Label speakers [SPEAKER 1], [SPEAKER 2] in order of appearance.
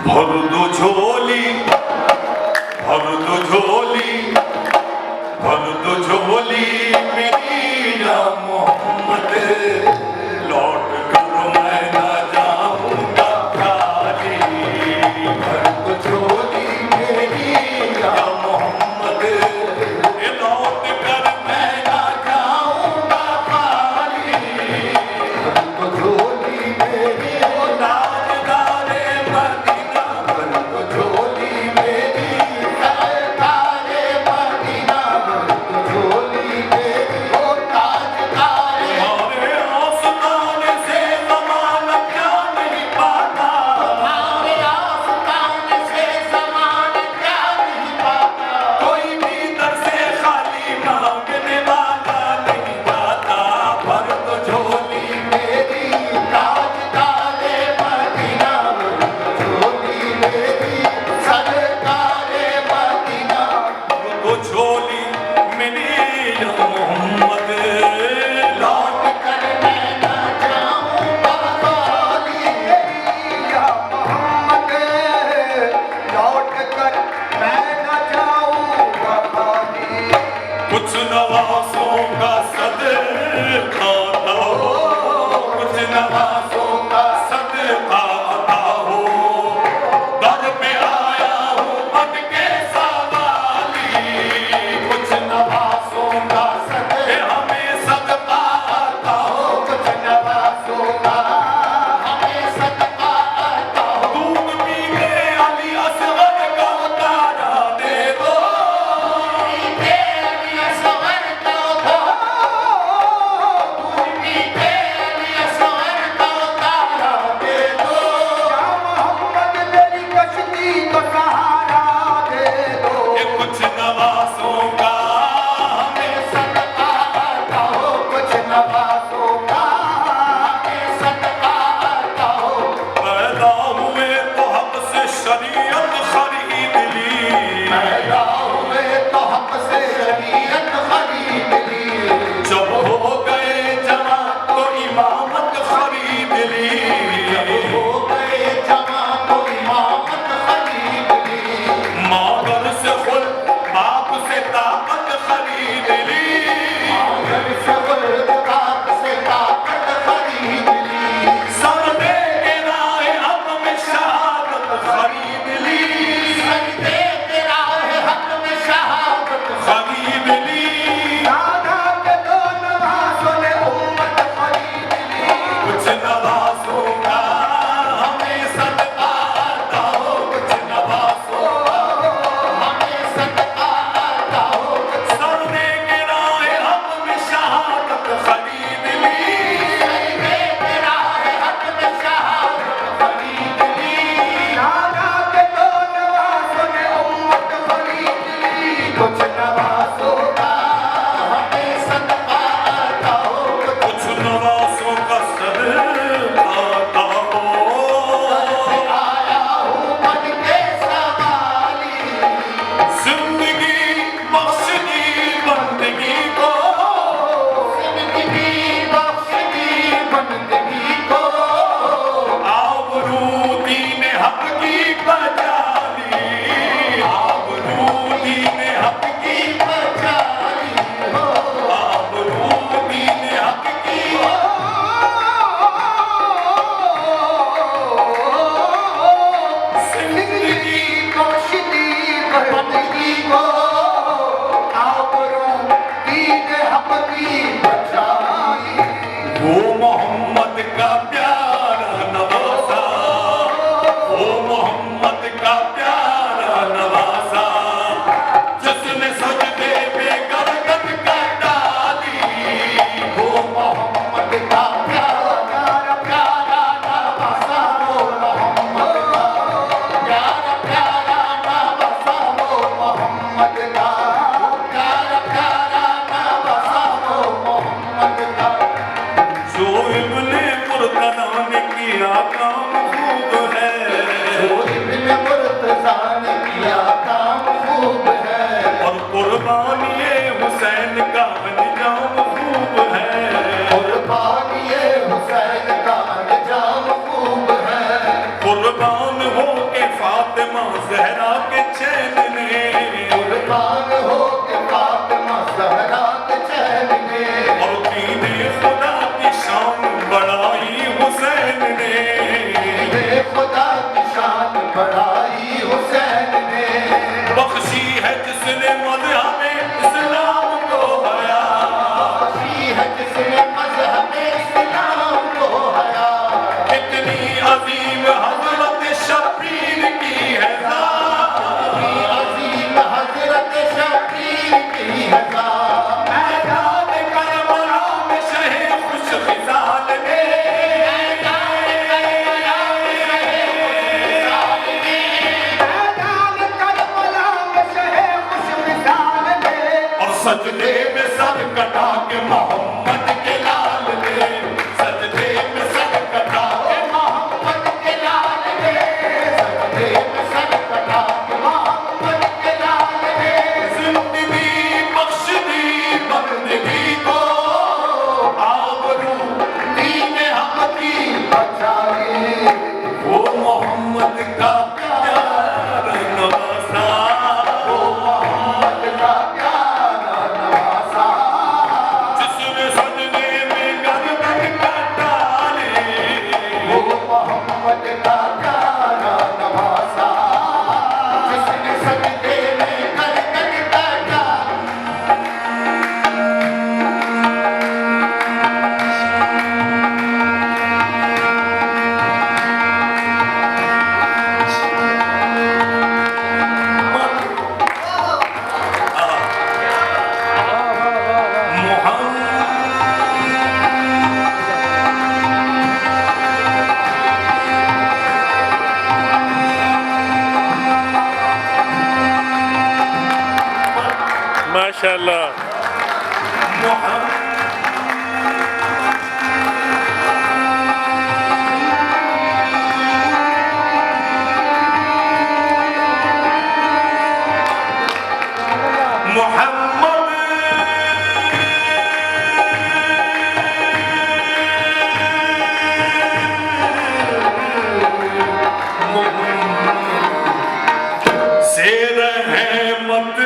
[SPEAKER 1] भर दो झोली, भर दो झोली, भर दो झोली मेरी या मोहम्मद, लौट कर मैं ना जाऊंगा खाली। भर दो झोली मेरी या मोहम्मद, लौट कर मैं ना जाऊंगा खाली। भर दो झोली मेरी ओ ताजदारे मदीना, भर दो झोली मेरी ताजदारे मदीना, भर दो झोली मेरी ओ ताजदारे। हमारे आस्ताने से ज़माना क्या नहीं पाता, हमारे आस्ताने से ज़माना क्या नहीं पाता। कोई भी दर से खाली मांगने वाला नहीं जाता। भर दो झोली मेरी ताजदारे मदीना, भर दो झोली मेरी सरकारे मदीना। भर दो झोली मेरी या मोहम्मद, लौट कर मैं ना जाऊंगा खाली।
[SPEAKER 2] या मोहम्मद, लौट कर मैं न जाऊंगा खाली।
[SPEAKER 1] कुछ नवाज़ों का सदका आता हो, कुछ नवाज़ों का सदका आता हो। दर पे आया हूँ बन के सवाली, कुछ नवाज़ों का सदका हमें सदका आता हो, कुछ नवाज़ों का हमें सदका आता हो। दूध पी के अली असगर का उतारा दे दो, पी के अली असगर का उतारा, दूध पी के अली असगर का उतारा दे दो।
[SPEAKER 2] या मोहम्मद, मेरी कश्ती को सहारा दे दो।
[SPEAKER 1] ये कुछ नवाज़ों का हमें सदका आता हो, कुछ नवाज़ों का हमें सदका आता हो। पैदा हुए तो हक से शरीयत खरीद ली, पैदा हुए तो हक से शरीयत खरीद ली। जब हो गए जमा तो इमामत खरीद ली, जब हो गए जमा तो इमामत खरीद ली। मागर से खुल बाप से ताकत खरीद ली, मागर से खुल बाप से ताकत खरीद ली। सर दे के राह हक में शहादत खरीद ली, सर दे के राह हक में शहादत खरीद ली।
[SPEAKER 2] दादा के दो नवाज़ों ने उम्मत खरीद ली।
[SPEAKER 1] कुछ नवाज़ों का हमें सदका आता हो, कुछ नवाज़ों का हमें सदका आता हो। सर दे के राह हक में शहादत खरीद ली, सर दे के राह हक में शहादत खरीद ली।
[SPEAKER 2] दादा के दो नवाज़ों ने उम्मत खरीद ली।
[SPEAKER 1] कुछ नवाज़ों का हमें सदका आता हो, कुछ नवाज़ों का सदका आता हो। आया हूँ बन के सवाली, जिंदगी बख्श दी बंदगी को, जिंदगी बख्श दी बंदगी को। आबरू दीन हक की बचा ली, आबरू दीन हक की बचा ली हो, आबरू दीन हक की। जिंदगी
[SPEAKER 2] बख्श दी बंदगी को, आबरू दीन हक की बचाई।
[SPEAKER 1] वो मोहम्मद का प्यारा नवासा, वो मोहम्मद का प्यारा नवासा, जिसने सजदे पे गर्दन कटा दी। वो मोहम्मद का प्यारा प्यारा नवासा, वो मोहम्मद का प्यारा प्यारा नवासा, वो मोहम्मद का प्यारा प्यारा नवासा, वो मोहम्मद का। जो इब्ने मुर्तज़ा ने किया काम खूब है,
[SPEAKER 2] जो इब्ने मुर्तज़ा ने किया काम खूब है।
[SPEAKER 1] और कुर्बानी हुसैन का अंजाम खूब है,
[SPEAKER 2] कुर्बानी हुसैन का अंजाम खूब है।
[SPEAKER 1] कुर्बान हो के फातिमा ज़हरा के चैन ने,
[SPEAKER 2] कुर्बान हो के फातिमा ज़हरा के चैन ने,
[SPEAKER 1] और दीने खुदा की शान बढ़ाई हुसैन ने,
[SPEAKER 2] दीने खुदा की शान बढ़ाई हुसैन ने,
[SPEAKER 1] बख्शी है जिसने मज़हब इस्लाम को हया,
[SPEAKER 2] बख्शी है जिसने मज़हब इस्लाम को हया,
[SPEAKER 1] कितनी अजीम हज़रत शबीर की है ज़ात,
[SPEAKER 2] अजीम हज़रत शबीर की है ज़ात,
[SPEAKER 1] मैदान करबला में शहे खुश खिसाल ने,
[SPEAKER 2] मैदान करबला में शहे खुश मिसाल ने,
[SPEAKER 1] और सजदे में सर कटा के मोहम्मद के लाल ने, सजदे में सर कटा के
[SPEAKER 2] मोहम्मद के लाल ने, सजदे में सर कटा के मोहम्मद के लाल ने,
[SPEAKER 1] जिंदगी बख्श दी बंदगी को, आबरू
[SPEAKER 2] दीन हक की बचाई,
[SPEAKER 1] वो मोहम्मद का प्यार नवासा,
[SPEAKER 2] वो मोहम्मद का प्यारा नवासा,
[SPEAKER 1] जिसने सजदे में गर्दन कटा ले,
[SPEAKER 2] वो मोहम्मद का प्यारा नवासा, जिसने सजदे में गर्दन काटा।
[SPEAKER 3] माशाल्लाह।
[SPEAKER 1] से रहमत